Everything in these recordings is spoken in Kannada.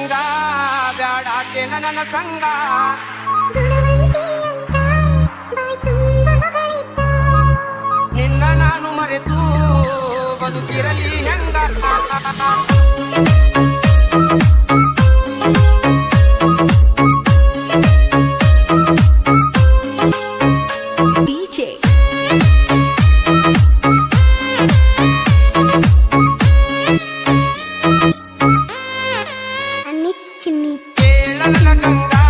ಗಂಗಾ ಬ್ಯಾಡಾತೆ ನನ್ನ ಸಂಗ ನಿನ್ನ ನಾನು ಮರೆತು ಬದುಕಿರಲಿ ಹೆಂಗ ಕೇಳಲ ಗಂಗಾ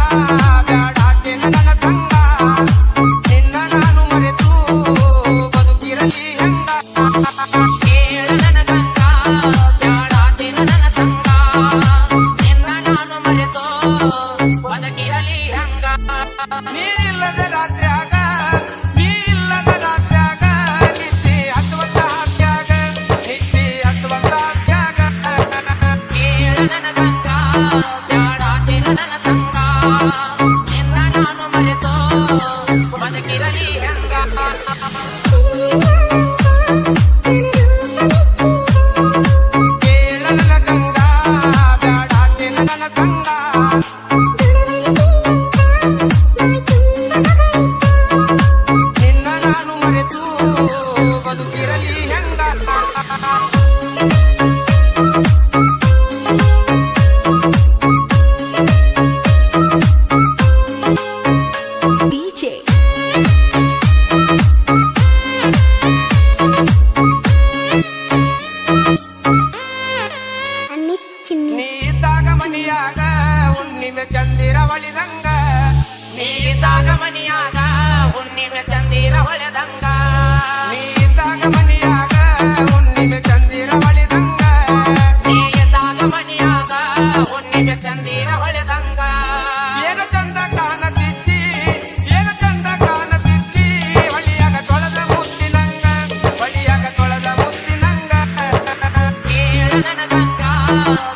ಬ್ಯಾಡಾತೆ ನನ್ನ ಸಂಗ ನಿನ್ನ ನಾನು ಮರೆತು ಬದುಕಿರಲಿ ಹೆಂಗ ಕೇಳನ ಗಂಗಾ ಬ್ಯಾಡಾತೆ ನನ್ನ ಸಂಗ ನಿನ್ನ ನಾನು ಮರೆತು ಬದುಕಿರಲಿ ಹಂಗ ನೀರಿಲ್ಲದ ರಾತ್ರ್ಯಾಗ ನೀ ಇಲ್ಲದ ರಾತ್ರ್ಯಾಗ ನಿತ್ಯ ಹತ್ತುವಂತ ಹಾಕ್ಯಾಗ ನಿತ್ಯ ಹತ್ತುವಂತ ಹಾಕ್ಯಾಗ ಕೇಳನ ಗಂಗಾ ಬ್ಯಾಡಾತೆ ನನ್ನ ಸಂಗ ನಿನ್ನ ನಾನು ಮರೆತು ಬದುಕಿರಲಿ ಹಂಗ ಕೇಳಲ ಗಂಗಾ ಬ್ಯಾಡಾತೆ ನನ್ನ ಸಂಗ ನಿನ್ನ ನಾನು ಮರೆತು ಬದುಕಿರಲಿ ಹೆಂಗ ನೀ ಇದ್ದಾಗ ಮನಿಯಾಗ ಹುಣ್ಣಿಮೆ ಚಂದಿರ ಒಳಿದಂಗ ನೀರಿದ್ದಾಗ ಮನಿಯಾಗ ಹುಣ್ಣಿಮೆ ಚಂದಿರ ಹೊಳೆದಂಗ ನೀ ಇದ್ದಾಗ ಮನಿಯಾಗ ಹುಣ್ಣಿಮೆ ಚಂದಿರ ಒಳಿದಂಗ ನೀರಿದ್ದಾಗ ಮನಿಯಾಗ ಹುಣ್ಣಿಮೆ ಚಂದಿರ ಹೊಳೆದಂಗ ಏನು ಚಂದ ಕಾಣತಿದ್ದಿ ಏನು ಚಂದ ಕಾಣತಿದ್ದಿ ಹೊಳಿಯಾಗ ತೊಳೆದ ಮುತ್ತಿನಂಗ ಹೊಳಿಯಾಗ ತೊಳೆದ ಮುತ್ತಿನಂಗ ಕೇಳನ ಗಂಗಾ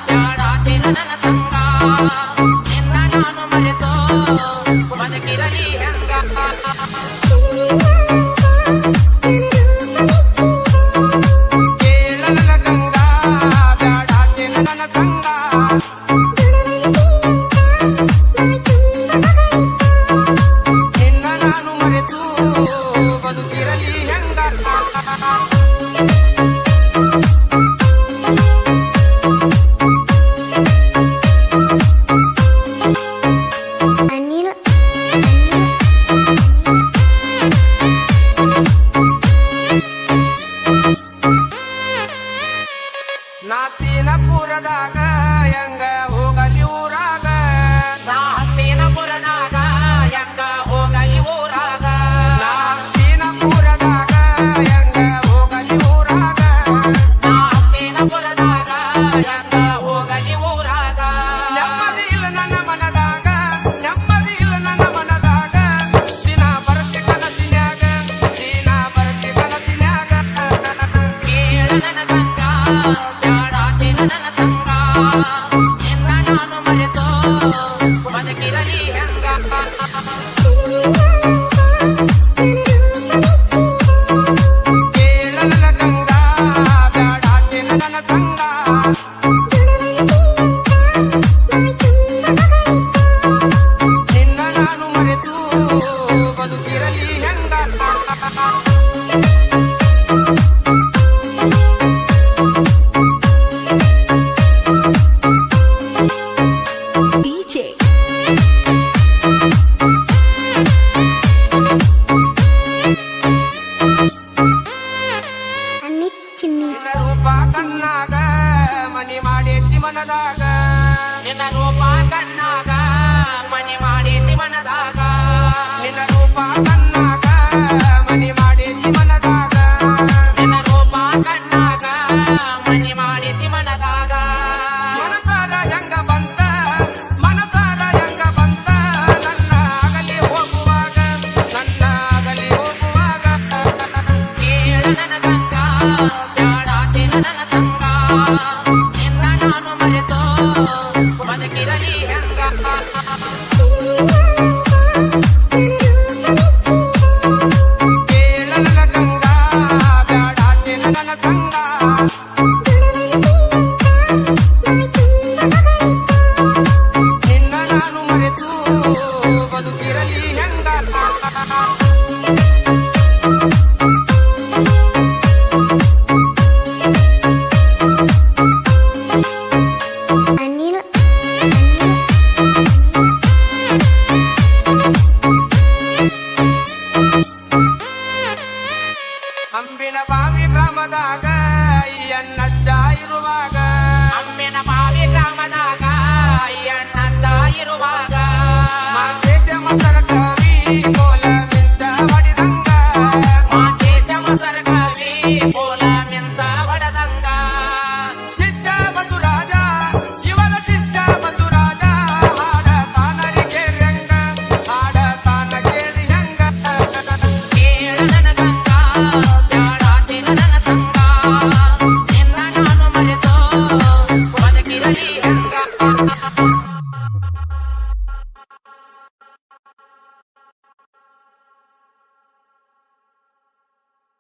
ಬ್ಯಾಡಾತೆ ನನ್ನ ಸಂಗ ನಿನ್ನ ನಾನು ಮರೆತು ಬದುಕಿರಲಿ ಹಂಗ ಕೇಳಲ ಗಂಗಾ ಬ್ಯಾಡಾತೆ ನನ್ನ ಸಂಗ ನಿನ್ನ ನಾನು ಮರೆತು ಬದುಕಿರಲಿ ಹೆಂಗ ನಾತಿನ ಪುರದಾಗ ಹೆಂಗ ಹೋಗಲಿ ಊರಾಗ ಹಸ್ತಿನಪುರದಾಗ ಹೆಂಗ ಹೋಗಲಿ ಊರಾಗ ನಾತಿನ ಪುರದಾಗ ಹೆಂಗ ಹೋಗಲಿ ಊರಾಗ ಹಸ್ತಿನಪುರದಾಗ ಹೆಂಗ ಹೋಗಲಿ ಊರಾಗ ನೆಮ್ಮದಿ ಇಲ್ಲ ನನ್ನ ಮನದಾಗ ನೆಮ್ಮದಿ ಇಲ್ಲ ನನ್ನ ಮನದಾಗ ದಿನ ಬರತಿ ಕನಸಿನ್ಯಾಗ ದಿನ ಬರತಿ ಕನಸಿನ್ಯಾಗ ಕೇಳನ ಗಂಗಾ ಬ್ಯಾಡಾತೆ ನನ್ನ ಸಂಗ ನಿನ್ನ ನಾನು ಮರೆತು ಬದುಕಿರಲಿ ಹಂಗ ಕೇಳಲ ಗಂಗಾ ಬ್ಯಾಡಾತೆ ನನ್ನ ಸಂಗ ನಿನ್ನ ನಾನು ಮರೆತು ಬದುಕಿರಲಿ ಹೆಂಗ ನಿನ್ನ ರೂಪ ಕಣ್ಣಾಗ ಮನಿ ಮಾಡೇತಿ ಮನದಾಗ ನಿನ್ನ ರೂಪ ಕಣ್ಣಾಗ ಮನೆ ಮಾಡೇತಿ ಮನದಾಗ ನಿನ್ನ ರೂಪ ಕಣ್ಣಾಗ ಮನಿ ಮಾಡೇತಿ ಮನದಾಗ ನಿನ್ನ ರೂಪ ಕಣ್ಣಾಗ ಮನೆ ಮಾಡೇತಿ ಮನದಾಗ ಮನಸಾರ ಹೆಂಗ ಬಂತ ಮನಸಾರ ಹೆಂಗ ಬಂತ ನನ್ನ ಅಗಲಿ ಹೋಗುವಾಗ ನನ್ನ ಅಗಲಿ ಹೋಗುವಾಗ ಕೇಳನ ಗಂಗಾ ಬ್ಯಾಡಾತೆ ನನ್ನ ಸಂಗ ನಿನ್ನ ನಾನು ಮರೆತು ಬದುಕಿರಲಿ ಹಂಗ ಕೇಳಲ ಗಂಗಾ ಬ್ಯಾಡಾತೆ ನನ್ನ ಸಂಗ ಉತ್ತರಕ್ಕ